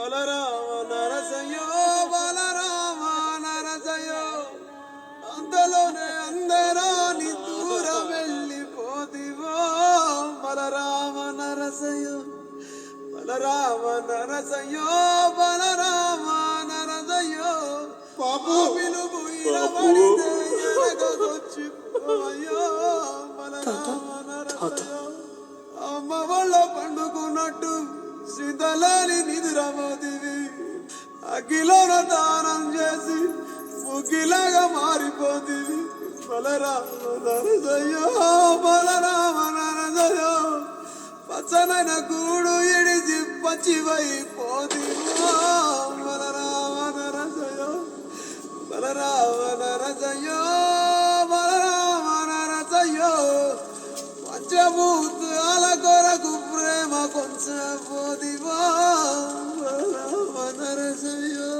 బలరామ నరసయ్యో బలరామ నరసయ్యో అంతలోనే అందరాని దూరం వెళ్ళిపోతివో బలరామ నరసయ్యో బలరామ నరసయ్యో బలరామ నరసయ్యో బాబు పిలుపు ఇరబడితే ఎనగొచ్చిపోయో బలరామ నరసయ్యో అమ్మ వాళ్ళ పండుకున్నట్టు శ్రీతలని నిదురమోదివి అగ్గిలోన దానం చేసి ముగ్గిలాగా మారిపోతివి బలరామ నరసయ్యో బలరామ నరసయ్యో పచ్చనైన గూడు ఇడిచి పచ్చివైపోతివో బలరామ నరసయ్యో బలరామ నరసయ్యో బలరామ నరసయ్యో పంచభూతాల కొరకు ప్రేమ కొంచెం పోదివో బలరామ నరసయ్యో